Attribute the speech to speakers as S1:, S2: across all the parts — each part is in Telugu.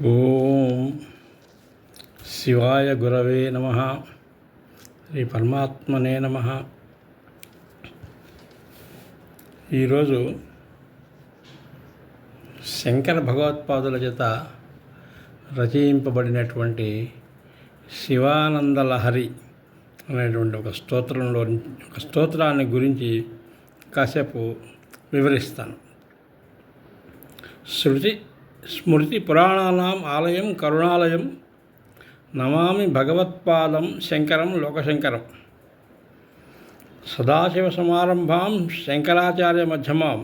S1: ఓం శివాయ గురవే నమః. శ్రీ పరమాత్మనే నమః. ఈరోజు శంకర భగవత్పాదుల చేత రచయింపబడినటువంటి శివానందలహరి అనేటువంటి ఒక స్తోత్రాన్ని గురించి కాసేపు వివరిస్తాను. స్మృతి పురాణానాం ఆలయం కరుణాలయం నమామి భగవత్పాదం శంకరం లోకశంకరం. సదాశివసమారంభాం శంకరాచార్య మధ్యమాం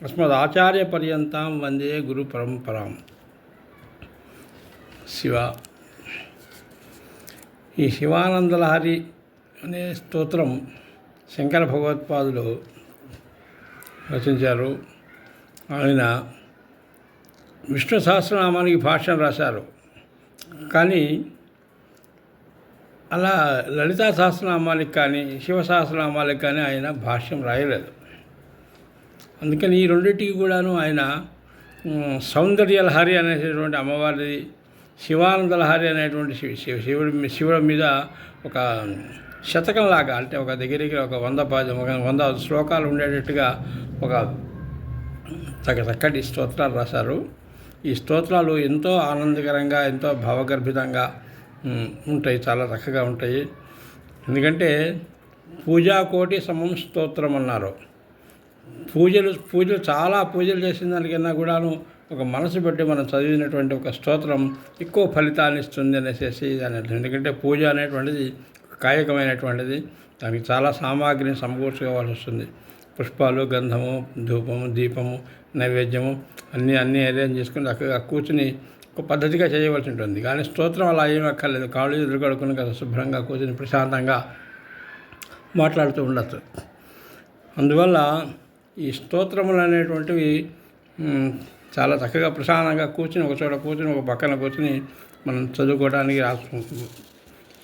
S1: అస్మదాచార్య పర్యంతం వందే గురు పరంపరాం. ఈ శివానందలహరి అనే స్తోత్రం శంకర భగవత్పాదులు రచించారు. ఆయన విష్ణు సహస్రనామానికి భాష్యం రాశారు, కానీ అలా లలితా సహస్రనామానికి కానీ శివ సహస్రనామాలకు కానీ ఆయన భాష్యం రాయలేదు. అందుకని ఈ రెండింటికి కూడాను ఆయన సౌందర్యలహరి అనేటటువంటి అమ్మవారిది, శివానందలహరి అనేటువంటి శివుడి మీద ఒక శతకంలాగా, అంటే ఒక దగ్గరికి ఒక 100 శ్లోకాలు ఉండేటట్టుగా ఒక చక్కటి స్తోత్రాలు రాశారు. ఈ స్తోత్రాలు ఎంతో ఆనందకరంగా, ఎంతో భావగర్భితంగా ఉంటాయి, చాలా చక్కగా ఉంటాయి. ఎందుకంటే పూజాకోటి సమం స్తోత్రం అన్నారు. పూజలు చాలా పూజలు చేసిన దానికన్నా కూడాను ఒక మనసు పెట్టి మనం చదివినటువంటి ఒక స్తోత్రం ఎక్కువ ఫలితాన్ని ఇస్తుంది అనేసి దాని. ఎందుకంటే పూజ అనేటువంటిది కాయకమైనటువంటిది, దానికి చాలా సామాగ్రిని సమకూర్చుకోవాల్సి వస్తుంది. పుష్పాలు, గంధము, ధూపము, దీపము, నైవేద్యము అన్నీ అరేంజ్ చేసుకుని చక్కగా కూర్చుని ఒక పద్ధతిగా చేయవలసి ఉంటుంది. కానీ స్తోత్రం అలా ఏమీ అక్కర్లేదు. కాళ్ళు ఎదురు కడుక్కుని కదా శుభ్రంగా కూర్చుని ప్రశాంతంగా మాట్లాడుతూ ఉండొచ్చు. అందువల్ల ఈ స్తోత్రములు అనేటువంటివి చాలా చక్కగా ప్రశాంతంగా కూర్చుని ఒక చోట కూర్చుని ఒక పక్కన కూర్చుని మనం చదువుకోవడానికి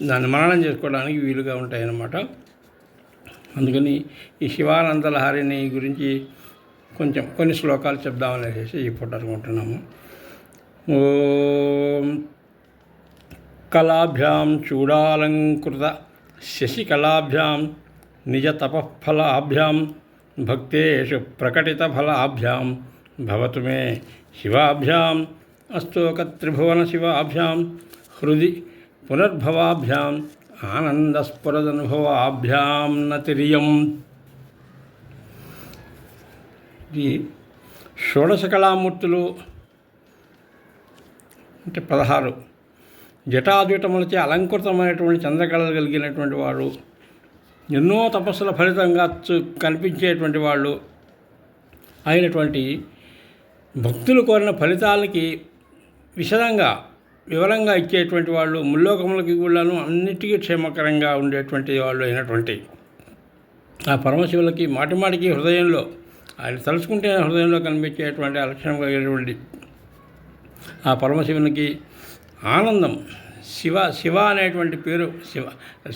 S1: దాన్ని మననం చేసుకోవడానికి వీలుగా ఉంటాయన్నమాట. అందుకని ఈ శివానందలహరిని గురించి కొన్ని శ్లోకాలు చెప్దామనేసి ఈ పూట అనుకుంటున్నాము. ఓం కళాభ్యాం చూడాలంకృత శశికళాభ్యాం నిజ తపఃఫలాభ్యాం భక్తేషు ప్రకటిత ఫలాభ్యాం భవతు మే శివాభ్యాం అస్తోకత్రిభువన శివాభ్యాం హృది పునర్భవాభ్యాం ఆనందస్ఫురదనుభవాభ్యాం నతిరియం. ఈ షోడశ కళామూర్తులు అంటే 16 జటాజూటములచే అలంకృతమైనటువంటి చంద్రకళలు కలిగినటువంటి వాడు, ఎన్నో తపస్సుల ఫలితంగా కనిపించేటువంటి వాళ్ళు అయినటువంటి భక్తులు కోరిన ఫలితాలకి వివరంగా ఇచ్చేటువంటి వాళ్ళు, ముల్లోకములకి కూడాను అన్నిటికీ క్షేమకరంగా ఉండేటువంటి వాళ్ళు అయినటువంటి ఆ పరమశివులకి మాటిమాటికి హృదయంలో ఆయన తలుచుకుంటే హృదయంలో కనిపించేటువంటి లక్షణం కలిగినటువంటి ఆ పరమశివునికి ఆనందం. శివ అనేటువంటి పేరు.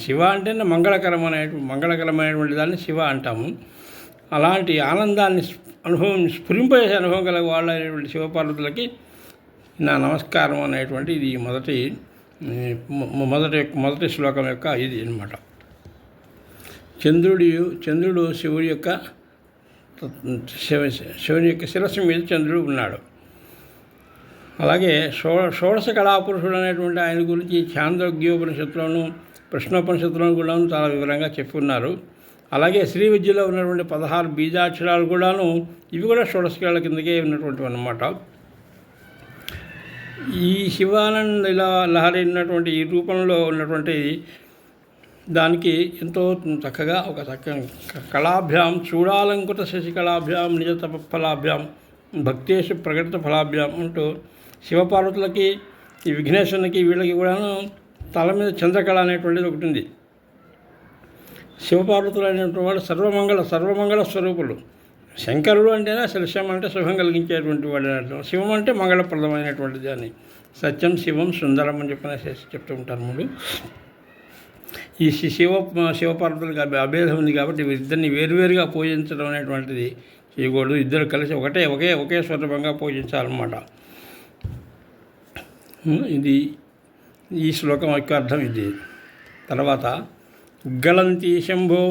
S1: శివ అంటేనే మంగళకరమైనటువంటి దాన్ని శివ అంటాము. అలాంటి ఆనందాన్ని స్ఫురింపజేసే అనుభవం కలిగే వాళ్ళు అయినటువంటి శివపార్వతులకి నా నమస్కారం అనేటువంటి ఇది మొదటి శ్లోకం యొక్క ఇది అన్నమాట. చంద్రుడు శివుని యొక్క శిరస్సు మీద చంద్రుడు ఉన్నాడు. అలాగే షోడశ కళాపురుషుడు అనేటువంటి ఆయన గురించి ఛాందోగ్యోపనిషత్తులోను ప్రశ్నోపనిషత్తులను కూడా చాలా వివరంగా చెప్పి ఉన్నారు. అలాగే శ్రీ విద్యలో ఉన్నటువంటి 16 బీజాక్షరాలు కూడాను ఇవి కూడా షోడశ కళల కిందకే ఉన్నటువంటివి అన్నమాట. ఈ శివానంద లహరి ఉన్నటువంటి ఈ రూపంలో ఉన్నటువంటి దానికి ఎంతో చక్కగా ఒక చక్కని కళాభ్యాం చూడాలంకృత శశికళాభ్యాం నిజ తపఫలాభ్యాం భక్తేషు ప్రకటిత ఫలాభ్యాం అంటూ శివపార్వతులకి, ఈ విఘ్నేశ్వరునికి, వీళ్ళకి కూడాను తల మీద చంద్రకళ అనేటువంటిది ఒకటి ఉంది. శివపార్వతులు అనేటువంటి వాళ్ళు సర్వమంగళ స్వరూపులు. శంకరుడు అంటేనే శివం అంటే శుభం కలిగించేటువంటి వాడు అన్నట్టు. శివం అంటే మంగళప్రదమైనటువంటిది అని. సత్యం శివం సుందరం అని చెప్తూ ఉంటారు ముందు. ఈ శివపార్వతులకు అభేదం ఉంది కాబట్టి వీరిద్దరిని వేరువేరుగా పూజించడం అనేటువంటిది చేయకూడదు. ఇద్దరు కలిసి ఒకే స్వరూపంగా పూజించాలన్నమాట. ఇది ఈ శ్లోకం యొక్క అర్థం ఇది. తర్వాత గళంతి శంభో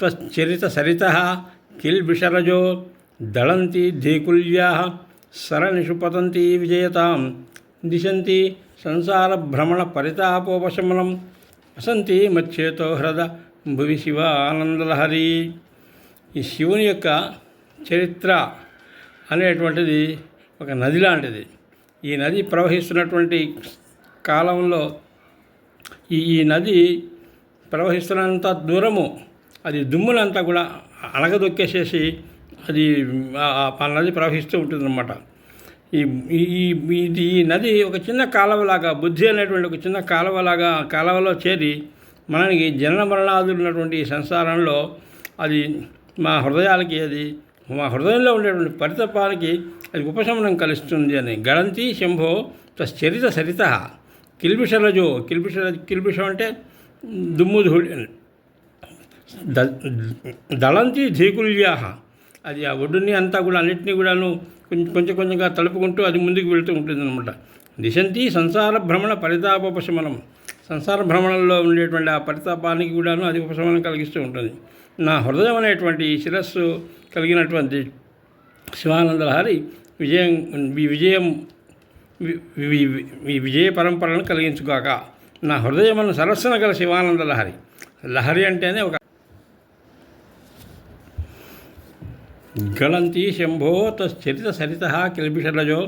S1: త్వచ్చరిత సరిత కిల్బిషరజో దళంతి ధీకుల్యా సరణిషు పతంతి విజయతాం దిశంతి సంసార భ్రమణ పరితాపోపశమనం వసంతి మచ్చేతో హ్రద భువి శివ ఆనందలహరి. ఈ శివుని యొక్క చరిత్ర అనేటువంటిది ఒక నది లాంటిది. ఈ నది ప్రవహిస్తున్నటువంటి కాలంలో ఈ నది ప్రవహిస్తున్నంత దూరము అది దుమ్మునంతా కూడా అణగదొక్కేసేసి అది ఆ నది ప్రవహిస్తూ ఉంటుందన్నమాట. ఈ నది ఒక చిన్న కాలువలాగా, బుద్ధి అనేటువంటి ఒక చిన్న కాలువలాగా కాలువలో చేరి మనకి జనన మరణాదులు ఉన్నటువంటి ఈ సంసారంలో అది మా హృదయంలో ఉండేటువంటి పరితపానికి అది ఉపశమనం కలుస్తుంది అని. గళంతి శంభో తశ్చరిత సరిత కిల్బిషరజో, కిల్బిషం అంటే దుమ్ము ధూళి, దళంతి ధీకుల్యా, అది ఆ ఒడ్డుని అంతా కూడా అన్నింటినీ కూడాను కొంచెం కొంచెంగా తలుపుకుంటూ అది ముందుకు వెళుతూ ఉంటుందన్నమాట. దిశంతి సంసార భ్రమణ పరితాపోపశమనం, సంసార భ్రమణంలో ఉండేటువంటి ఆ పరితాపానికి కూడాను అది ఉపశమనం కలిగిస్తూ ఉంటుంది. నా హృదయం అనేటువంటి శిరస్సు కలిగినటువంటి శివానందలహరి విజయ పరంపరను కలిగించుగాక. నా హృదయమును సరస్సున గల శివానందలహరి. లహరి అంటేనే ఒక గళంతి శంభో తశ్చరిత సరిత కిల్బిషరజో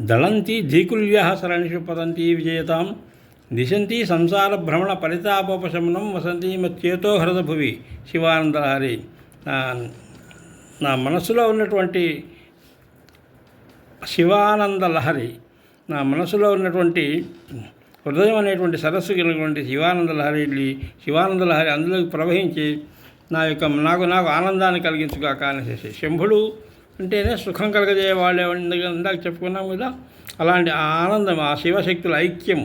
S1: దళంతి ధీకుల్యా సరణిషు పతంతి విజయతాం దిశంతి సంసార భ్రమణ పరితాపోపశమనం వసంతి మచ్చేతో హ్రద భువి శివానందలహరి. నా మనసులో ఉన్నటువంటి శివానందలహరి, నా మనసులో ఉన్నటువంటి హృదయం అనేటువంటి సరస్సు కలిగినటువంటి శివానందలహరి అందులోకి ప్రవహించి నాకు ఆనందాన్ని కలిగించుగాక అనేసి. శంభుడు అంటేనే సుఖం కలగజేయవాళ్ళే ఇందాక చెప్పుకున్నాం కదా. అలాంటి ఆ ఆనందం, ఆ శివశక్తుల ఐక్యం,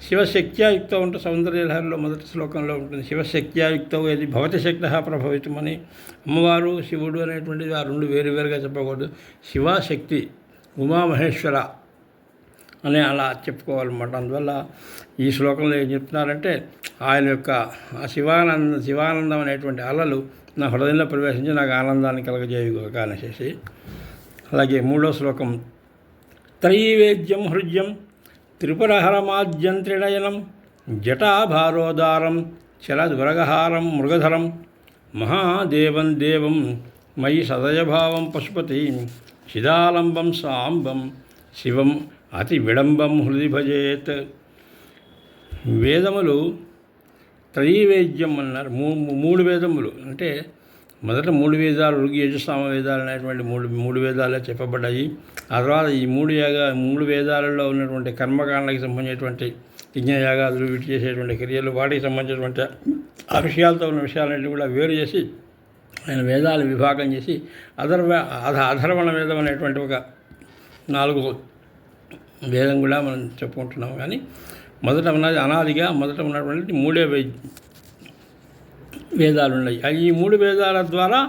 S1: శివశక్త్యాయుక్తం ఉంటే సౌందర్యలహరిలో మొదటి శ్లోకంలో ఉంటుంది. శివశక్త్యాయుక్తం ఏది భవతి శక్తి ప్రభవితమని. అమ్మవారు శివుడు అనేటువంటిది ఆ రెండు వేరువేరుగా చెప్పకూడదు. శివశక్తి ఉమామహేశ్వర అని అలా చెప్పుకోవాలన్నమాట. అందువల్ల ఈ శ్లోకంలో ఏం చెప్తున్నారంటే ఆయన యొక్క ఆ శివానందం అనేటువంటి అలలు నా హృదయంలో ప్రవేశించి నాకు ఆనందాన్ని కలగజేయుగాక అనేసి. అలాగే మూడో శ్లోకం త్రైవేద్యం హృద్యం త్రిపురహరమాద్యం త్రినయనం జటాభారోదారం చలద్వరగహారం మృగధరం మహాదేవం దేవం మయి సదయభావం పశుపతి చిదాలంబం సాంబం శివం అతి విడంబం హృది భజేత్. వేదములు త్రైవేద్యం అన్నారు. మూడు వేదములు అంటే మొదట 3 వేదాలు ఋగ్ యజుసామ వేదాలు అనేటువంటి మూడు వేదాలే చెప్పబడ్డాయి. ఆ తర్వాత ఈ 3 వేదాలలో ఉన్నటువంటి కర్మకాండకి సంబంధించినటువంటి యజ్ఞయాగాదులు, వీటి చేసేటువంటి క్రియలు, వాటికి సంబంధించినటువంటి ఆ విషయాలతో ఉన్న విషయాలన్నింటినీ కూడా వేరు చేసి ఆయన వేదాలు విభాగం చేసి అధర్వణ వేదం అనేటువంటి ఒక 4 వేదం కూడా మనం చెప్పుకుంటున్నాం. కానీ మొదట ఉన్నది అనాదిగా మొదట ఉన్నటువంటి 3 వేదాలు ఉన్నాయి. ఈ 3 వేదాల ద్వారా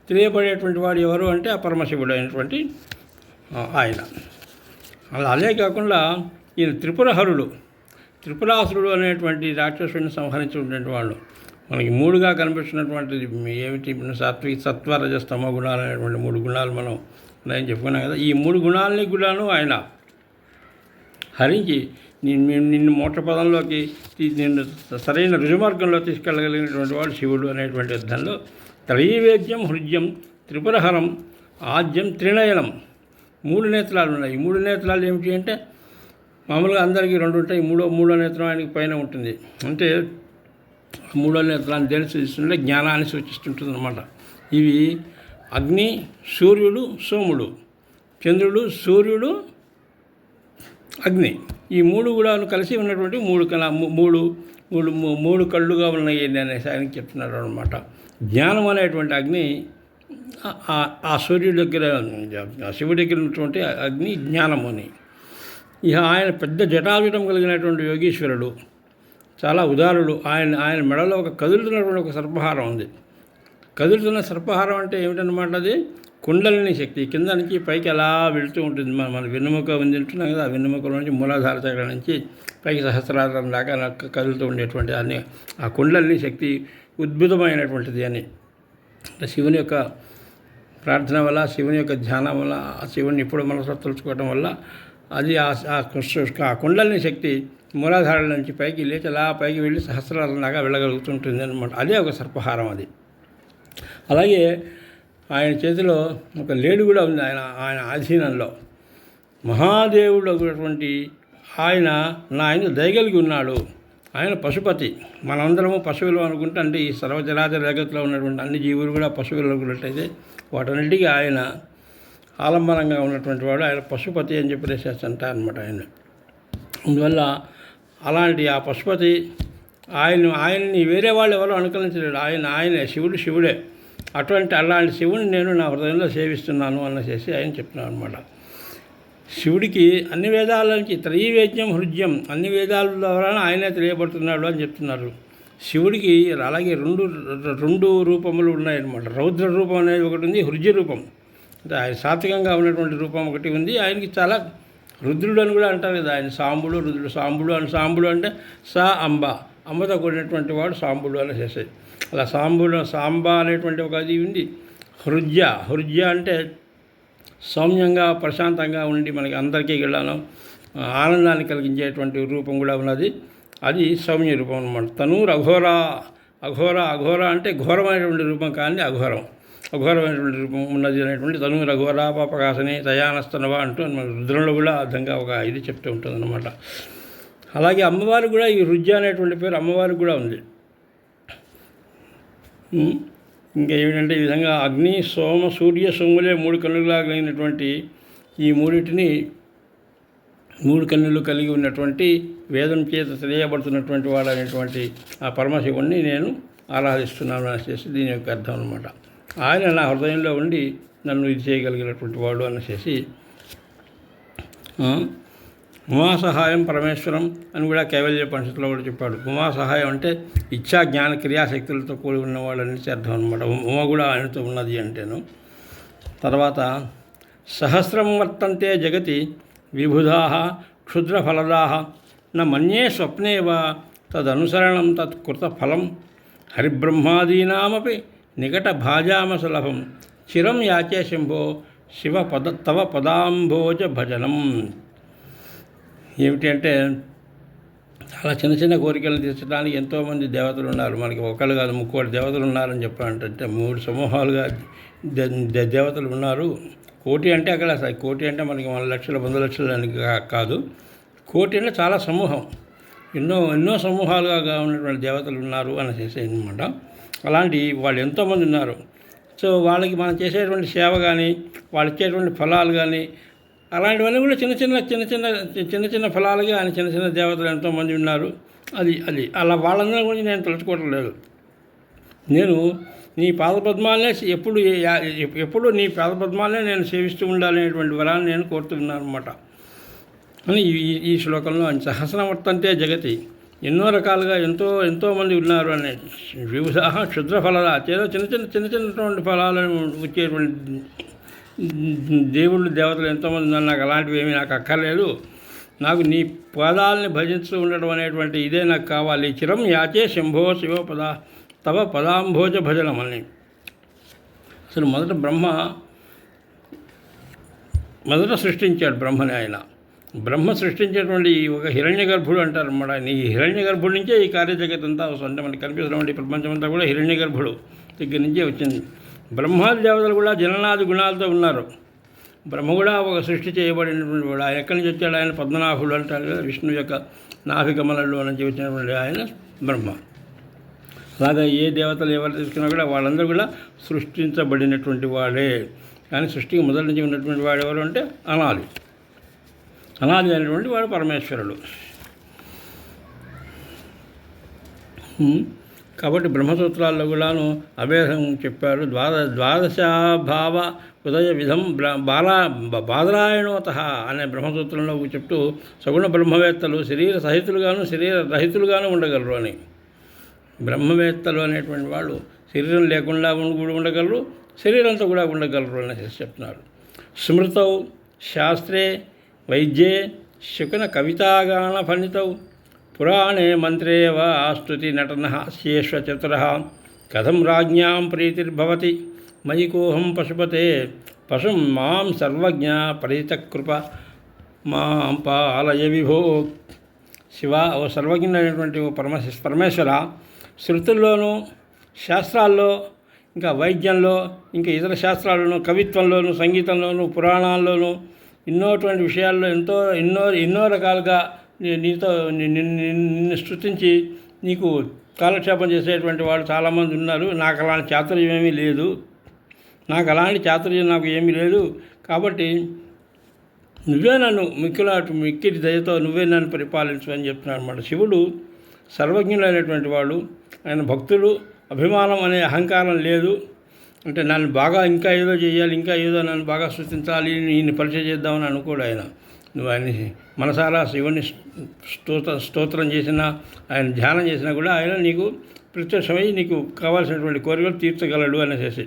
S1: తెలియబడేటువంటి వాడు ఎవరు అంటే ఆ పరమశివుడు అయినటువంటి ఆయన. అదే కాకుండా ఈయన త్రిపురాసురుడు అనేటువంటి రాక్షసుడిని సంహరించినటువంటి వాళ్ళు. మనకి 3గా కనిపిస్తున్నటువంటిది ఏమిటి? సత్వ రజ స్తమ గుణాలు అనేటువంటి 3 గుణాలు మనం నేను చెప్పుకున్నాం కదా. ఈ 3 గుణాలని కూడాను ఆయన హరించి నిన్ను మోక్ష పదంలోకి నిన్ను సరైన రుజుమార్గంలో తీసుకెళ్ళగలిగినటువంటి వాడు శివుడు అనేటువంటి అర్థంలో త్రైవేద్యం హృద్యం త్రిపురహరం ఆద్యం త్రినయనం 3 నేత్రాలు ఉన్నాయి. ఈ 3 నేత్రాలు ఏమిటి అంటే మామూలుగా అందరికీ 2 ఉంటాయి. మూడో నేత్రం ఆయనకి పైన ఉంటుంది. అంటే 3వ నేత్రాన్ని దేని సూచిస్తుంటే జ్ఞానాన్ని సూచిస్తుంటుంది అన్నమాట. ఇవి అగ్ని, సూర్యుడు, సోముడు, చంద్రుడు, సూర్యుడు, అగ్ని, ఈ 3 కూడా కలిసి ఉన్నటువంటి 3 కళ్ళుగా ఉన్నాయి అనేసి ఆయనకి చెప్తున్నారు అనమాట. జ్ఞానం అనేటువంటి అగ్ని ఆ సూర్యుడి దగ్గర, ఆ శివుడి దగ్గర ఉన్నటువంటి అగ్ని జ్ఞానము అని. ఇక ఆయన పెద్ద జటాజుటం కలిగినటువంటి యోగీశ్వరుడు, చాలా ఉదారుడు. ఆయన మెడలో ఒక కదులుతున్నటువంటి ఒక సర్పహారం ఉంది. కదులుతున్న సర్పహారం అంటే ఏమిటన్నమాట? అది కుండలిని శక్తి కింద నుంచి పైకి ఎలా వెళుతూ ఉంటుంది. మన వెన్నెముక ఉంది అంటున్నాం కదా, ఆ వెన్నెముకలో నుంచి మూలాధార చక్రం నుంచి పైకి సహస్రారం దాకా కదులుతూ ఉండేటువంటి దాన్ని ఆ కుండలిని శక్తి అద్భుతమైనటువంటిది అని శివుని యొక్క ప్రార్థన వల్ల, శివుని యొక్క ధ్యానం వల్ల, ఆ శివుని ఇప్పుడు మనసులో తలుచుకోవడం వల్ల అది ఆ కుండలిని శక్తి మూలాధారాల నుంచి పైకి లేచి అలా పైకి వెళ్ళి సహస్రారం దాకా వెళ్ళగలుగుతుంటుంది అనమాట. అదే ఒక సర్పహారం అది. అలాగే ఆయన చేతిలో ఒక లేడు కూడా ఉంది. ఆయన ఆధీనంలో మహాదేవుడు అటువంటి ఆయన దయగలిగి ఉన్నాడు. ఆయన పశుపతి. మనందరము పశువులు అనుకుంటే, అంటే ఈ సర్వచరాచర జగత్తులో ఉన్నటువంటి అన్ని జీవులు కూడా పశువులు అనుకున్నట్టయితే వాటన్నిటికీ ఆయన ఆలంబనంగా ఉన్నటువంటి వాడు. ఆయన పశుపతి అని చెప్పేసి అంటారనమాట ఆయన. అందువల్ల అలాంటి ఆ పశుపతి ఆయన్ని వేరే వాళ్ళు ఎవరో అనుకరించలేడు. ఆయనే శివుడే. అలాంటి శివుని నేను నా హృదయంలో సేవిస్తున్నాను అన్నసేసి ఆయన చెప్తున్నాను అనమాట. శివుడికి అన్ని వేదాల నుంచి త్రైవేద్యం హృద్యం, అన్ని వేదాల ద్వారా ఆయనే తెలియబడుతున్నాడు అని చెప్తున్నారు. శివుడికి అలాగే రెండు రూపములు ఉన్నాయన్నమాట. రౌద్ర రూపం అనేది ఒకటి ఉంది, హృద్య రూపం అంటే ఆయన సాత్వికంగా ఉన్నటువంటి రూపం ఒకటి ఉంది. ఆయనకి చాలా రుద్రుడు అని కూడా అంటారు కదా, ఆయన సాంబుడు, రుద్రుడు. సాంబుడు అంటే అంబతో కూడినటువంటి వాడు సాంబుడు అని చేసేది. అలా సాంబ అనేటువంటి ఒక అది ఉంది. హృద్య అంటే సౌమ్యంగా ప్రశాంతంగా ఉండి మనకి అందరికీ వెళ్ళాను ఆనందాన్ని కలిగించేటువంటి రూపం కూడా ఉన్నది. అది సౌమ్య రూపం అన్నమాట. తనూరు అఘోర అంటే ఘోరమైనటువంటి రూపం కానీ అఘోరమైనటువంటి రూపం ఉన్నది అనేటువంటి తనూరు అఘోర పాపకాసని తయానస్తనవ అంటూ మన రుద్రంలో కూడా అర్థంగా ఒక ఇది చెప్తూ ఉంటుంది అన్నమాట. అలాగే అమ్మవారు కూడా ఈ రుజ్య అనేటువంటి పేరు అమ్మవారికి కూడా ఉంది. ఇంకా ఏమిటంటే ఈ విధంగా అగ్ని, సోమ, సూర్య, సోములే 3 కన్నులుగా కలిగినటువంటి ఈ మూడు కన్నులు కలిగి ఉన్నటువంటి వేదం చేత తెలియబడుతున్నటువంటి వాడు అనేటువంటి ఆ పరమశివుణ్ణి నేను ఆరాధిస్తున్నాను అనేసి దీని యొక్క అర్థం అనమాట. ఆయన నా హృదయంలో ఉండి నన్ను ఇది చేయగలిగినటువంటి వాడు అనేసి ఉమా సహాయం పరమేశ్వరం అని కూడా కైవల్యోపనిషత్తులో కూడా చెప్పాడు. ఉమా సహాయం అంటే ఇచ్ఛా జ్ఞాన క్రియాశక్తులతో కూడి ఉన్నవాడు అనేసి అర్థం అనమాట. ఉమ కూడా ఆయనతో ఉన్నది అంటేను. తర్వాత సహస్రం వర్తంతే జగతి విబుధా క్షుద్రఫలదా న మన్యే స్వప్నేవ తదనుసరణం తత్కృత ఫలం హరిబ్రహ్మాదీనామపి నికట భాజామ సులభం చిరం యాచే శంభో శివ తవ పదాంభోజ భజనం. ఏమిటి అంటే చాలా చిన్న కోరికలను తీర్చడానికి ఎంతోమంది దేవతలు ఉన్నారు. మనకి ఒకళ్ళు కాదు 3 దేవతలు ఉన్నారని చెప్పాలంటే 3 సమూహాలుగా దేవతలు ఉన్నారు. కోటి అంటే అక్కడ కోటి అంటే మనకి 1 లక్షల 100 లక్షలు అని కాదు. కోటి అంటే చాలా సమూహం, ఎన్నో సమూహాలుగా ఉన్నటువంటి దేవతలు ఉన్నారు అని చేసేది అనమాట. అలాంటి వాళ్ళు ఎంతోమంది ఉన్నారు. సో వాళ్ళకి మనం చేసేటువంటి సేవ కానీ వాళ్ళు ఇచ్చేటువంటి ఫలాలు కానీ అలాంటివన్నీ కూడా చిన్న ఫలాలుగా ఆయన చిన్న దేవతలు ఎంతోమంది ఉన్నారు. అది అలా వాళ్ళందరి గురించి నేను తలుచుకోవటం లేదు. నేను నీ పాదపద్మాలనే ఎప్పుడు నీ పాదపద్మాలనే నేను సేవిస్తూ ఉండాలనేటువంటి వరాన్ని నేను కోరుతున్నాను అనమాట అని ఈ శ్లోకంలో సహస్రవర్తంతే జగతి ఎన్నో రకాలుగా ఎంతోమంది ఉన్నారు అనే వివిధ క్షుద్రఫలాలు ఏదో చిన్నటువంటి ఫలాలను వచ్చేటువంటి దేవుళ్ళు దేవతలు ఎంతోమంది ఉన్నారు. నాకు అలాంటివి ఏమీ నాకు అక్కర్లేదు. నాకు నీ పదాలని భజిస్తూ ఉండడం అనేటువంటి ఇదే నాకు కావాలి. చిరం యాచే శంభో శివ తవ పదాంభోజ భజనం అని. అసలు మొదట సృష్టించాడు బ్రహ్మని. ఆయన బ్రహ్మ సృష్టించేటువంటి ఒక హిరణ్య గర్భుడు అంటారు అన్నమాట. ఈ హిరణ్య గర్భుడి నుంచే ఈ కార్యజగత్ అంతా వస్తుంది. అంటే మనకి కనిపిస్తున్నటువంటి ప్రపంచం అంతా కూడా హిరణ్య గర్భుడు దగ్గర నుంచే వచ్చింది. బ్రహ్మాది దేవతలు కూడా జననాది గుణాలతో ఉన్నారు. బ్రహ్మ కూడా ఒక సృష్టి చేయబడినటువంటి వాడు. ఆయన ఎక్కడి నుంచి వచ్చాడు? ఆయన పద్మనాభుడు అంటారు కదా, విష్ణు యొక్క నాభికమలలో నుంచి వచ్చినటువంటి ఆయన బ్రహ్మ. అలాగా ఏ దేవతలు ఎవరు తీసుకున్నా కూడా వాళ్ళందరూ కూడా సృష్టించబడినటువంటి వాడే. కానీ సృష్టికి మొదటి నుంచి ఉన్నటువంటి వాడు ఎవరు అంటే అనాది అయినటువంటి వాడు పరమేశ్వరుడు. కాబట్టి బ్రహ్మసూత్రాల్లో కూడాను అభేదం చెప్పారు. ద్వాదశాభావ ఉదయ విధం బాదరాయణోత అనే బ్రహ్మసూత్రంలో చెప్తూ సగుణ బ్రహ్మవేత్తలు శరీర సహితులుగాను శరీర రహితులుగాను ఉండగలరు అని. బ్రహ్మవేత్తలు అనేటువంటి వాళ్ళు శరీరం లేకుండా కూడా ఉండగలరు, శరీరంతో కూడా ఉండగలరు అని చెప్తున్నారు. స్మృతౌ శాస్త్రే వైద్యే శకున కవితాగాన ఫలితౌ పురాణే మంత్రే వా స్తుతి నటన శేష చతుర కథం రాజ్ఞాం ప్రీతిర్భవతి మయి కోహం పశుపతే పశుం మాం సర్వజ్ఞ పరితకృప మాం పాలయ విభో. శివ, ఓ సర్వజ్ఞుడైనటువంటి ఓ పరమేశ్వర, శృతుల్లోనూ శాస్త్రాల్లో, ఇంకా వైద్యంలో, ఇంకా ఇతర శాస్త్రాల్లోనూ, కవిత్వంలోనూ, సంగీతంలోనూ, పురాణాల్లోనూ ఎన్నోటువంటి విషయాల్లో ఎన్నో రకాలుగా నిన్ను స్తుతించి నీకు కాలక్షేపం చేసేటువంటి వాళ్ళు చాలామంది ఉన్నారు. నాకు అలాంటి చాతుర్యం ఏమీ లేదు. నాకు ఏమీ లేదు. కాబట్టి నువ్వే నన్ను మిక్కిలి దయతో నువ్వే నన్ను పరిపాలించు అని చెప్తున్నాడు అన్నమాట. శివుడు సర్వజ్ఞులైనటువంటి వాడు. ఆయన భక్తులు, అభిమానం అనే అహంకారం లేదు. అంటే నన్ను బాగా ఇంకా ఏదో చేయాలి, ఇంకా ఏదో నన్ను బాగా సృష్టించాలి, ఈయన్ని పరిచయం చేద్దామని అనుకోడు ఆయన. నువ్వు ఆయన మనసారా శివుని స్తోత్రం చేసినా, ఆయన ధ్యానం చేసినా కూడా ఆయన నీకు ప్రత్యక్షమై నీకు కావాల్సినటువంటి కోరికలు తీర్చగలడు అనేసి.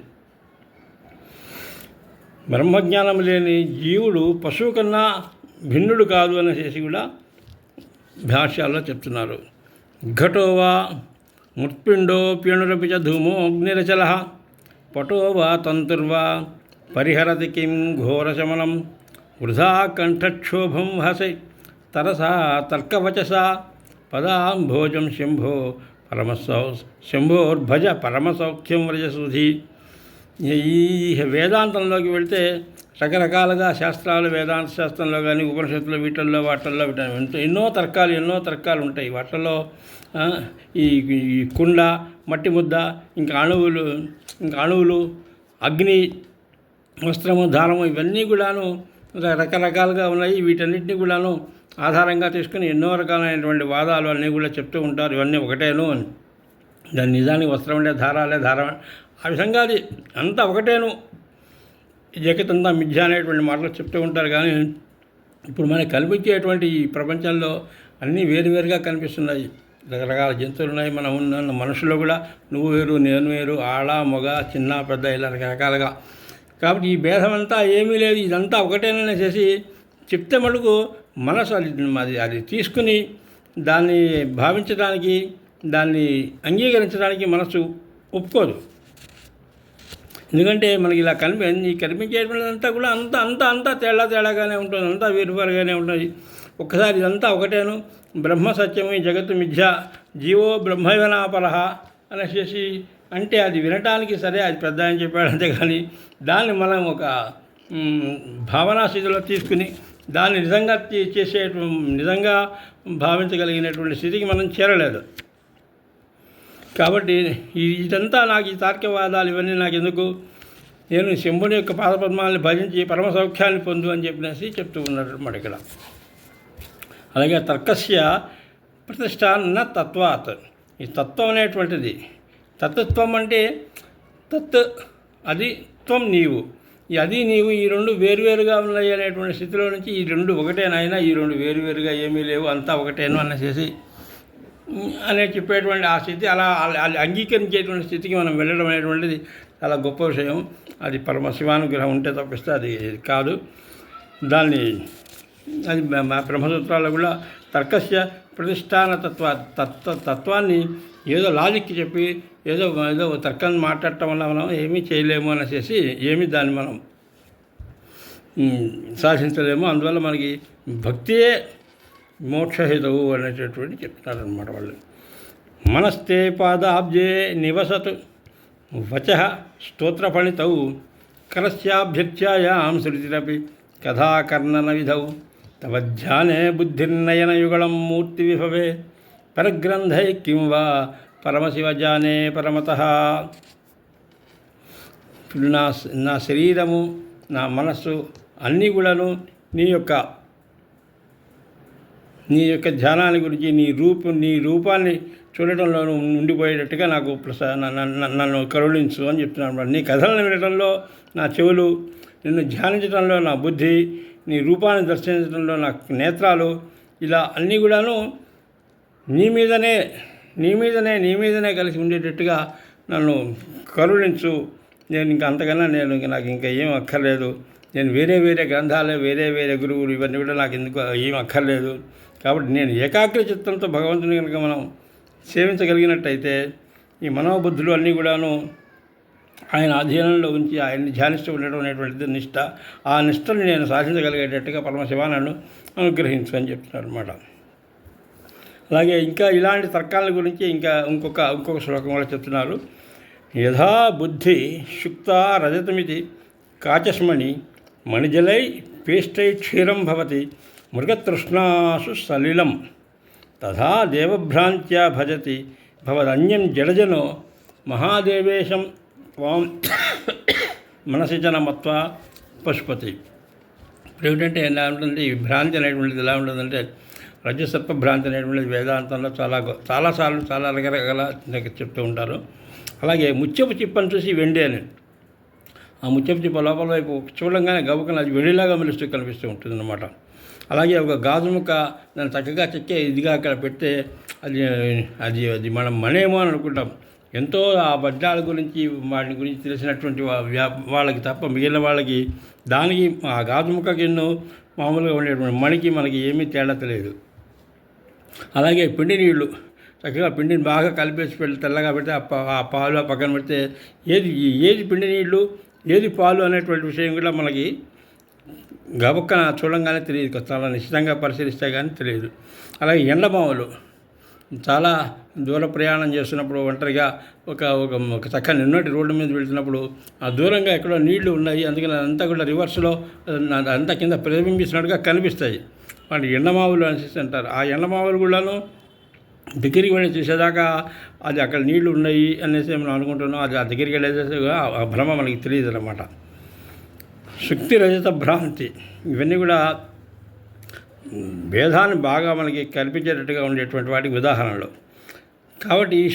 S1: బ్రహ్మజ్ఞానం లేని జీవుడు పశువు కన్నా భిన్నుడు కాదు అనేసి కూడా భాష్యాల్లో చెప్తున్నారు. ఘటోవా మృత్పిండోప్యణురపి చ ధూమో అగ్నిరచల పటోవా తంతుర్వా పరిహరతి కిం ఘోరశమనం వృధా కంఠక్షోభం హసై తరసా తర్కవచసా పదాంభోజం శంభోర్భజ పరమసౌఖ్యం వ్రజసుధి. ఈ వేదాంతంలోకి వెళితే రకరకాలుగా శాస్త్రాలు, వేదాంత శాస్త్రంలో కానీ ఉపనిషత్తులు, వాటిల్లో ఎన్నో తర్కాలు ఉంటాయి. వాటిల్లో ఈ కుండ, మట్టి ముద్ద, ఇంకా అణువులు, అగ్ని, వస్త్రము, దారము ఇవన్నీ కూడాను రకరకాలుగా ఉన్నాయి. వీటన్నిటిని కూడాను ఆధారంగా తీసుకుని ఎన్నో రకాలైనటువంటి వాదాలు అన్నీ కూడా చెప్తూ ఉంటారు. ఇవన్నీ ఒకటేను అని. దాని నిజానికి వస్త్రం అంటే దారం ఆ విధంగా అది అంతా ఒకటేను, జగతంతా మిథ్య అనేటువంటి మాటలు చెప్తూ ఉంటారు. కానీ ఇప్పుడు మనకు కనిపించేటువంటి ఈ ప్రపంచంలో అన్నీ వేరువేరుగా కనిపిస్తున్నాయి. రకరకాల జంతువులు ఉన్నాయి. మనం ఉన్న మనుషుల్లో కూడా నువ్వు వేరు, నేను వేరు, ఆడ, మగ, చిన్న, పెద్ద ఇలా రకరకాలుగా. కాబట్టి ఈ భేదం అంతా ఏమీ లేదు, ఇదంతా ఒకటేననేసి చెప్తే మటుకు మనసు అది తీసుకుని దాన్ని భావించడానికి, దాన్ని అంగీకరించడానికి మనసు ఒప్పుకోదు. ఎందుకంటే మనకి ఇలా కనిపించేటువంటిదంతా కూడా అంతా తేడాగానే ఉంటుంది, అంతా వేరువేరుగానే ఉంటుంది. ఒక్కసారి ఇదంతా ఒకటేను, బ్రహ్మ సత్యము, జగత్తు మిథ్య, జీవో బ్రహ్మైవనాపరహ అనేసి అంటే అది వినటానికి సరే, అది పెద్ద అని చెప్పాడు. అంతేగాని దాన్ని మనం ఒక భావనా స్థితిలో తీసుకుని దాన్ని నిజంగా భావించగలిగినటువంటి స్థితికి మనం చేరలేదు. కాబట్టి ఇదంతా నాకు ఈ తార్కికవాదాలు ఇవన్నీ నాకు ఎందుకు, నేను శంభుని యొక్క పాదపద్మాలను భజించి పరమ సౌఖ్యాన్ని పొందు అని చెప్పినేసి చెప్తూ ఉన్నారు అన్నమాట ఇక్కడ. అలాగే తర్కస్య ప్రతిష్ట న తత్వాత్. ఈ తత్వం అనేటువంటిది, తత్వం అంటే అది త్వం నీవు, ఈ అది నీవు, ఈ రెండు వేరువేరుగా ఉన్నాయి అనేటువంటి స్థితిలో నుంచి ఈ రెండు ఒకటేనైనా, ఈ రెండు వేరువేరుగా ఏమీ లేవు, అంతా ఒకటేను అనేసి అనే చెప్పేటువంటి ఆ స్థితి, అలా అంగీకరించేటువంటి స్థితికి మనం వెళ్ళడం అనేటువంటిది చాలా గొప్ప విషయం. అది పరమశివానుగ్రహం ఉంటే తప్పిస్తే అది కాదు. అది బ్రహ్మసూత్రాల్లో కూడా తర్కస్య ప్రతిష్టాన తత్వాన్ని ఏదో లాజిక్కి చెప్పి ఏదో తర్కాన్ని మాట్లాడటం వల్ల మనం ఏమీ చేయలేము అనేసి దాన్ని మనం సాధించలేము. అందువల్ల మనకి భక్తియే మోక్షహేతువు అనేటటువంటి చెప్తున్నారనమాట వాళ్ళు. మనస్తే పాదాబ్జే నివసతు వచః స్తోత్రఫణితౌ కరస్యాభ్యర్చ్యాయాం శృతిరపి కథాకర్ణన విధౌ తవ ధ్యానే బుద్ధిర్నయనయుగళం మూర్తి విభవే పరగ్రంథై కిం వా పరమశివజానే పరమతః. నా శరీరము, నా మనస్సు అన్నీ కూడాను నీ యొక్క ధ్యానాన్ని గురించి, నీ రూపాన్ని చూడటంలో ఉండిపోయేటట్టుగా నాకు నన్ను కరుణించు అని చెప్తున్నాను. నీ కథలను వినడంలో నా చెవులు, నిన్ను ధ్యానించడంలో నా బుద్ధి, నీ రూపాన్ని దర్శించడంలో నా నేత్రాలు, ఇలా అన్నీ కూడాను నీ మీదనే కలిసి ఉండేటట్టుగా నన్ను కరుణించు, నేను ఇంకా అంతకన్నా నాకు ఇంకా ఏం అక్కర్లేదు, నేను వేరే వేరే గ్రంథాలు, వేరే వేరే గురువులు ఇవన్నీ కూడా నాకు ఎందుకు ఏం అక్కర్లేదు. కాబట్టి నేను ఏకాగ్ర చిత్తంతో భగవంతుని కనుక మనం సేవించగలిగినట్టయితే ఈ మనోబుద్ధులు అన్నీ కూడాను ఆయన అధీనంలో ఉంచి ఆయన్ని ధ్యానిస్తూ ఉండడం అనేటువంటిది నిష్ట. ఆ నిష్టని నేను సాధించగలిగేటట్టుగా పరమశివ నన్ను అనుగ్రహించు అని చెప్తున్నారు అనమాట. అలాగే ఇంకా ఇలాంటి తర్కాల గురించి ఇంకొక శ్లోకం కూడా చెప్తున్నారు. యథా బుద్ధి శుక్త రజతమితి కాచస్మణి మణిజలై పేష్టై క్షీరం భవతి మృగతృష్ణాసు సలిలం తథా దేవభ్రాంత్యా భజతి భవదన్యం జడజనో మహాదేవేశం త్వాం మనసి జన మత్వా పశుపతి. ఇప్పుడు ఏమిటంటే ఎలా ఉంటుంది, ఈ భ్రాంతి అనేటువంటిది ఎలా ఉంటుందంటే రజసత్వ భ్రాంతి అనేటువంటిది వేదాంతంలో చాలాసార్లు చాలా రకరకాల చెప్తూ ఉంటారు. అలాగే ముత్యపు చిప్పను చూసి వెండి అని, ఆ ముత్యపు చిప్ప లోపల వైపు చూడంగానే గబుకన అది వెండిలాగా మెలుస్తూ కనిపిస్తూ ఉంటుంది అన్నమాట. అలాగే ఒక గాజు ముక్క దాన్ని చక్కగా చెక్కే ఇదిగా అక్కడ పెడితే అది మనం మనేమో అని అనుకుంటాం. ఎంతో ఆ వజ్రాల గురించి వాటి గురించి తెలిసినటువంటి వాళ్ళకి తప్ప మిగిలిన వాళ్ళకి దానికి ఆ గాజు ముక్కకి ఎన్నో మామూలుగా ఉండేటువంటి మణికి మనకి ఏమీ తేడా తెలియదు. అలాగే పిండి నీళ్ళు చక్కగా పిండిని బాగా కలిపేసి తెల్లగా పెడితే ఆ పాలు పక్కన పెడితే ఏది పిండి నీళ్ళు ఏది పాలు అనేటువంటి విషయం కూడా మనకి గబక్కన చూడంగానే తెలియదు, చాలా నిశ్చితంగా పరిశీలిస్తే కానీ తెలియదు. అలాగే ఎండమావులు చాలా దూర ప్రయాణం చేస్తున్నప్పుడు ఒంటరిగా ఒక చక్కని నిన్నటి రోడ్డు మీద వెళ్తున్నప్పుడు ఆ దూరంగా ఎక్కడో నీళ్లు ఉన్నాయి, అందుకని అదంతా కూడా రివర్స్లో అంతా కింద ప్రతిబింబిస్తున్నట్టుగా కనిపిస్తాయి. వాటి ఎండమావులు అనేసి అంటారు. ఆ ఎండమావులు కూడాను దగ్గరికి వెళ్ళి చూసేదాకా అది అక్కడ నీళ్లు ఉన్నాయి అనేసి మనం అనుకుంటున్నాం. అది ఆ దగ్గరికి వెళ్ళేసేసి ఆ భ్రమ మనకి తెలియదు అన్నమాట. శుక్తి రజత భ్రాంతి ఇవన్నీ కూడా భేదాన్ని బాగా మనకి కల్పించేటట్టుగా ఉండేటువంటి వాటికి ఉదాహరణలు. కాబట్టి ఈ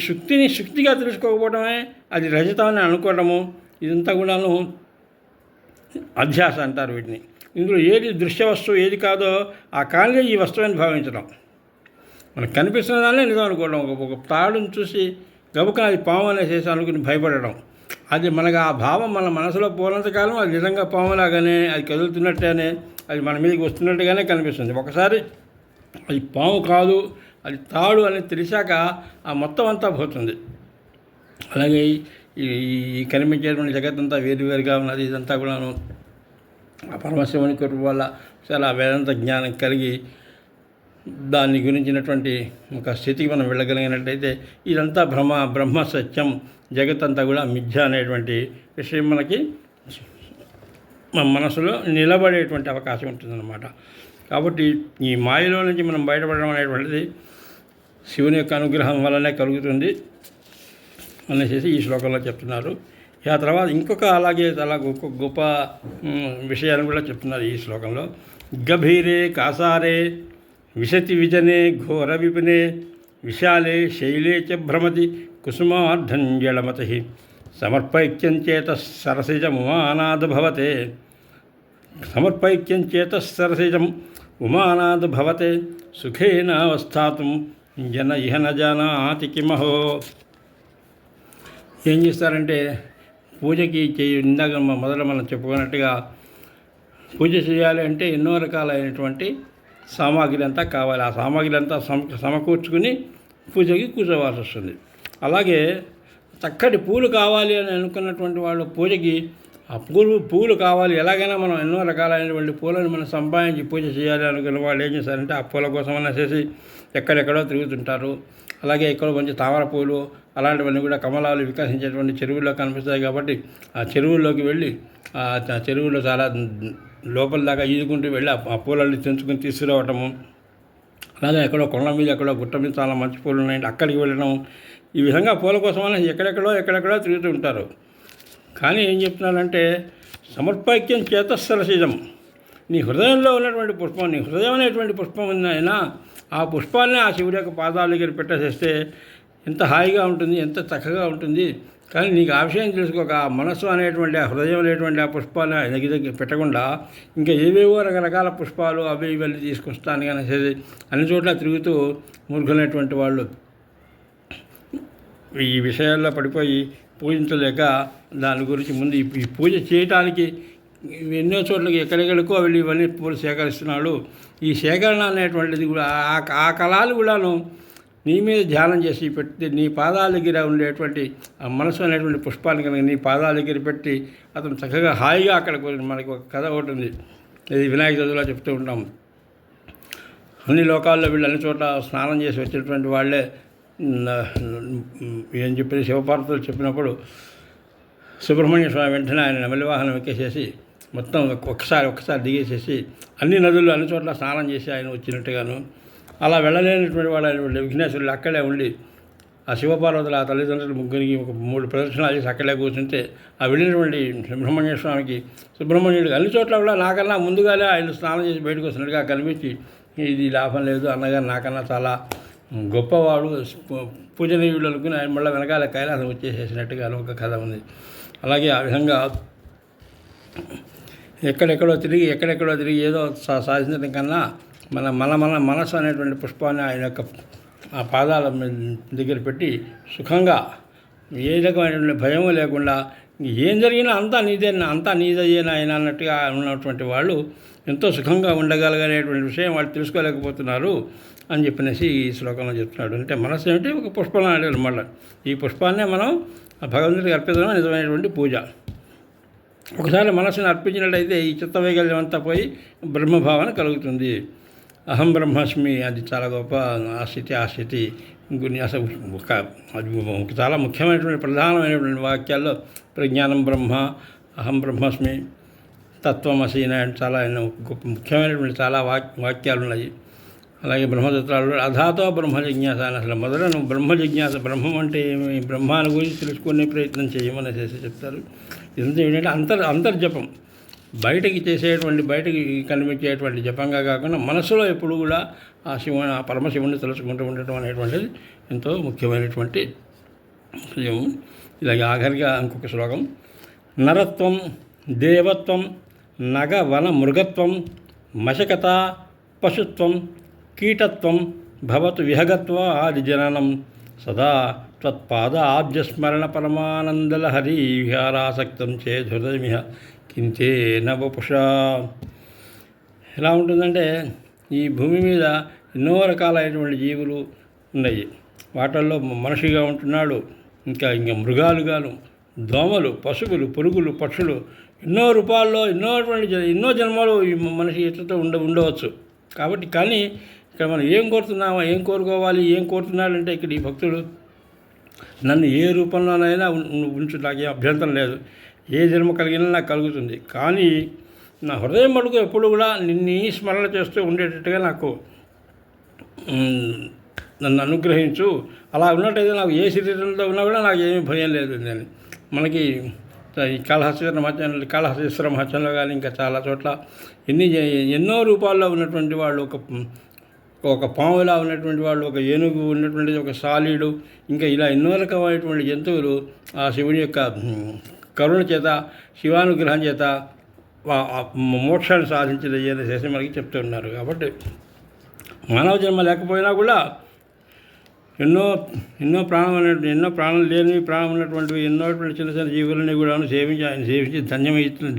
S1: శుక్తిగా తెలుసుకోకపోవడమే అది రజతాన్ని అనుకోవడము, ఇదంతా కూడాను అధ్యాస అంటారు వీటిని. ఇందులో ఏది దృశ్య వస్తువు ఏది కాదో ఆ కానిగా ఈ వస్తువుని భావించడం, మనకు కనిపిస్తున్న దాన్నే నిజం అనుకోవడం. ఒక తాడుని చూసి గబుక అది పాము అనేసేసి అనుకుని భయపడడం, అది మనకు ఆ భావం మన మనసులో పోనంతకాలం అది నిజంగా పాములాగానే, అది కదులుతున్నట్టేనే, అది మన మీదకి వస్తున్నట్టుగానే కనిపిస్తుంది. ఒకసారి అది పాము కాదు అది తాడు అని తెలిసాక ఆ మొత్తం అంతా పోతుంది. అలాగే ఈ కనిపించేటువంటి జగత్తంతా వేరువేరుగా ఉన్నది. ఇదంతా కూడాను ఆ పరమశివుని కృప వల్ల చాలా వేదాంత జ్ఞానం కలిగి దాని గురించినటువంటి ఒక స్థితికి మనం వెళ్ళగలిగినట్టయితే ఇదంతా బ్రహ్మ సత్యం, జగత్తంతా కూడా మిథ్య అనేటువంటి విషయం మనకి మన మనసులో నిలబడేటువంటి అవకాశం ఉంటుందన్నమాట. కాబట్టి ఈ మాయలో నుంచి మనం బయటపడడం అనేటువంటిది శివుని యొక్క అనుగ్రహం వల్లనే కలుగుతుంది అనేసి ఈ శ్లోకంలో చెప్తున్నారు. ఆ తర్వాత అలాగే గొప్ప విషయాన్ని కూడా చెప్తున్నారు ఈ శ్లోకంలో. గభీరే కాసారే విశతి విజనే ఘోర విపినే విశాలే శైలే చ భ్రమతి కుసుమార్ధంజళమతి సమర్పైక్యం చేత సరసిజం ఉమానాద భవతే సమర్పైక్యం చేత సరసిజం ఉమానాద భవతే సుఖేనావస్థాతుం జన ఇహ న జానాతి కిమహో. ఏం చేస్తారంటే పూజకి ఇందాక మనం చెప్పుకున్నట్టుగా పూజ చేయాలి అంటే ఎన్నో రకాలైనటువంటి సామాగ్రి అంతా కావాలి. ఆ సామాగ్రి అంతా సమకూర్చుకుని పూజకి కూర్చోవాల్సి వస్తుంది. అలాగే చక్కటి పూలు కావాలి అని అనుకున్నటువంటి వాళ్ళు పూజకి ఆ పూలు కావాలి. ఎలాగైనా మనం ఎన్నో రకాలైనటువంటి పూలను మనం సంపాదించి పూజ చేయాలి అనుకున్న వాళ్ళు ఏం చేస్తారంటే ఆ పూల కోసం అనేసి ఎక్కడెక్కడో తిరుగుతుంటారు. అలాగే ఇక్కడ మంచి తామర పూలు అలాంటివన్నీ కూడా కమలాలు వికసించేటువంటి చెరువుల్లో కనిపిస్తాయి. కాబట్టి ఆ చెరువుల్లోకి వెళ్ళి ఆ చెరువులో చాలా లోపల దాకా ఈదుకుంటూ వెళ్ళి ఆ పూలన్నీ తెంచుకుని తీసుకురావటము. అలాగే ఎక్కడో కొండ మీద ఎక్కడో గుట్ట మీద చాలా మంచి పూలు ఉన్నాయంటే అక్కడికి వెళ్ళడం. ఈ విధంగా పూల కోసమని ఎక్కడెక్కడో తిరుగుతూ ఉంటారు. కానీ ఏం చెప్తున్నానంటే సమర్పైక్యం చేతస్సరసిజం, నీ హృదయంలో ఉన్నటువంటి పుష్పం, నీ హృదయం అనేటువంటి పుష్పం ఉందైనా ఆ పుష్పాన్ని ఆ శివుడి యొక్క పాదాల దగ్గర పెట్టేసేస్తే ఎంత హాయిగా ఉంటుంది, ఎంత చక్కగా ఉంటుంది. కానీ నీకు ఆ విషయం తెలుసుకోక ఆ మనస్సు అనేటువంటి ఆ హృదయం అనేటువంటి ఆ పుష్పాన్ని దగ్గర పెట్టకుండా ఇంకా ఏవేవో రకరకాల పుష్పాలు అవి ఇవన్నీ తీసుకొస్తాను కానీ అన్ని చోట్ల తిరుగుతూ మూర్ఖులైనటువంటి వాళ్ళు ఈ విషయాల్లో పడిపోయి పూజించలేక దాని గురించి ముందు ఈ పూజ చేయటానికి ఎన్నో చోట్లకి ఎక్కడెక్కడికో వెళ్ళి ఇవన్నీ పూలు సేకరిస్తున్నాడు. ఈ సేకరణ అనేటువంటిది కూడా ఆ కళలు కూడాను నీ మీద ధ్యానం చేసి పెట్టి నీ పాదాల దగ్గర ఉండేటువంటి ఆ మనసు అనేటువంటి పుష్పాన్ని కనుక నీ పాదాల దగ్గర పెట్టి అతను చక్కగా హాయిగా అక్కడ మనకి ఒక కథ ఒకటి ఉంది. ఇది వినాయక చదువులో చెప్తూ ఉంటాం. అన్ని లోకాల్లో వీళ్ళు అన్ని చోట్ల స్నానం చేసి వచ్చినటువంటి వాళ్ళే ఏం చెప్పి శివపార్వతులు చెప్పినప్పుడు సుబ్రహ్మణ్య స్వామి వెంటనే ఆయన నెమలి వాహనం ఎక్కేసేసి మొత్తం ఒక్కసారి దిగేసేసి అన్ని నదుల్లో అన్ని చోట్ల స్నానం చేసి ఆయన వచ్చినట్టుగాను, అలా వెళ్ళలేనటువంటి వాళ్ళు విఘ్నేశ్వరులు అక్కడే ఉండి ఆ శివపార్వతులు ఆ తల్లిదండ్రులు ముగ్గురికి ఒక 3 ప్రదక్షిణాలు చేసి అక్కడే కూర్చుంటే ఆ వెళ్ళినటువంటి సుబ్రహ్మణ్య స్వామికి సుబ్రహ్మణ్యుడికి అన్ని చోట్ల కూడా నాకన్నా ముందుగానే ఆయన స్నానం చేసి బయటకు వస్తున్నట్టుగా కనిపించి ఇది లాభం లేదు అన్నగారు నాకన్నా చాలా గొప్పవాడు పూజనీయుడు అనుకుని ఆయన మళ్ళీ వెనకాల కైలాసం వచ్చేసేసినట్టుగా ఒక కథ ఉంది. అలాగే ఆ విధంగా ఎక్కడెక్కడో తిరిగి ఏదో సాధించడం కన్నా మన మనసు అనేటువంటి పుష్పాన్ని ఆయన యొక్క ఆ పాదాల దగ్గర పెట్టి సుఖంగా ఏ రకమైనటువంటి భయం లేకుండా ఏం జరిగినా అంతా నీదయ్యేనా ఆయన అన్నట్టుగా ఉన్నటువంటి వాళ్ళు ఎంతో సుఖంగా ఉండగలగనేటువంటి విషయం వాళ్ళు తెలుసుకోలేకపోతున్నారు అని చెప్పినేసి ఈ శ్లోకంలో చెప్తున్నాడు. అంటే మనసు ఏమిటి ఒక పుష్పం అనేది మళ్ళీ ఈ పుష్పాన్నే మనం భగవంతుడికి అర్పించడం నిజమైనటువంటి పూజ. ఒకసారి మనసుని అర్పించినట్టయితే ఈ చిత్త వైకల్యం అంతా పోయి బ్రహ్మభావన కలుగుతుంది. అహం బ్రహ్మాస్మి అది చాలా గొప్ప ఆ స్థితి ఇంకొన్ని అసలు అది చాలా ముఖ్యమైనటువంటి ప్రధానమైనటువంటి వాక్యాల్లో ప్రజ్ఞానం బ్రహ్మ, అహం బ్రహ్మాస్మి, తత్వమసి చాలా గొప్ప ముఖ్యమైనటువంటి చాలా వాక్యాలు ఉన్నాయి. అలాగే బ్రహ్మసూత్రాలు అధాతో బ్రహ్మ జిజ్ఞాస అని అసలు మొదలను బ్రహ్మ జిజ్ఞాస బ్రహ్మం అంటే ఏమి బ్రహ్మాన్ని గురించి తెలుసుకునే ప్రయత్నం చేయమని చెప్తారు. ఇదంతా ఏంటంటే అంతర్జపం, బయటికి కనిపించేటువంటి జపంగా కాకుండా మనసులో ఎప్పుడు కూడా ఆ పరమశివుని తెలుసుకుంటూ ఉండటం అనేటువంటిది ఎంతో ముఖ్యమైనటువంటి విషయం. ఇలాగే ఆఖరిగా ఇంకొక శ్లోకం. నరత్వం దేవత్వం నగ వన మృగత్వం మశకత పశుత్వం కీటత్వం భవతు విహగత్వ ఆది జననం సదా త్వత్పాద ఆబ్జస్మరణ పరమానందలహరి విహారాసక్తం చేధృదమిహ కింతే నవపుషా. ఎలా ఉంటుందంటే ఈ భూమి మీద ఎన్నో రకాలైనటువంటి జీవులు ఉన్నాయి. వాటిల్లో మనిషిగా ఉంటున్నాడు, ఇంకా మృగాలుగాను, దోమలు, పశువులు, పురుగులు, పక్షులు ఎన్నో రూపాల్లో ఎన్నో జన్మలు మనిషి ఎట్లతో ఉండవచ్చు. కాబట్టి కానీ ఇక్కడ మనం ఏం కోరుకోవాలి, ఏం కోరుతున్నాడంటే ఇక్కడ ఈ భక్తుడు నన్ను ఏ రూపంలోనైనా ఉంచు, నాకేం అభ్యంతరం లేదు, ఏ జన్మ కలిగినా నాకు కలుగుతుంది, కానీ నా హృదయం మటుకు ఎప్పుడు కూడా నిన్ను స్మరణ చేస్తూ ఉండేటట్టుగా నాకు నన్ను అనుగ్రహించు. అలా ఉన్నట్టయితే నాకు ఏ శరీరంలో ఉన్నా కూడా నాకు ఏమీ భయం లేదు అని మనకి ఈ కాళహస్తీశ్వర మహత్యంలో కానీ ఇంకా చాలా చోట్ల ఎన్నో రూపాల్లో ఉన్నటువంటి వాళ్ళు, ఒక పాములా ఉన్నటువంటి వాళ్ళు, ఒక ఏనుగు ఉన్నటువంటిది, ఒక సాలీడు, ఇంకా ఇలా ఎన్నో రకమైనటువంటి జంతువులు ఆ శివుని యొక్క కరుణ చేత, శివానుగ్రహం చేత మోక్షాన్ని సాధించింది అని చేసి మనకి చెప్తూ ఉన్నారు. కాబట్టి మానవ జన్మ లేకపోయినా కూడా ఎన్నో ప్రాణం లేనివి, ప్రాణం ఉన్నటువంటివి ఎన్నోటువంటి చిన్న జీవులని కూడా సేవించి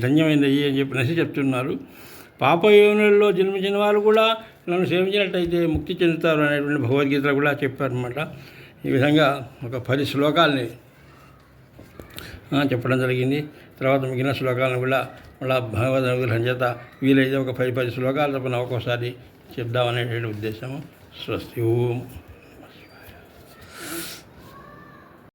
S1: ధన్యమైంది అని చెప్పి చెప్తున్నారు. పాపయోనులలో జన్మించిన వారు కూడా నన్ను సేవించినట్టయితే ముక్తి చెందుతారు అనేటువంటి భగవద్గీతలో కూడా చెప్పారనమాట. ఈ విధంగా ఒక 10 శ్లోకాలని చెప్పడం జరిగింది. తర్వాత మిగిలిన శ్లోకాలను కూడా మళ్ళీ భగవద్ అనుగ్రహం చేత వీలైతే ఒక 10 శ్లోకాలు తప్పన ఒక్కోసారి చెప్దామనేటువంటి ఉద్దేశము. స్వస్తి ఓం.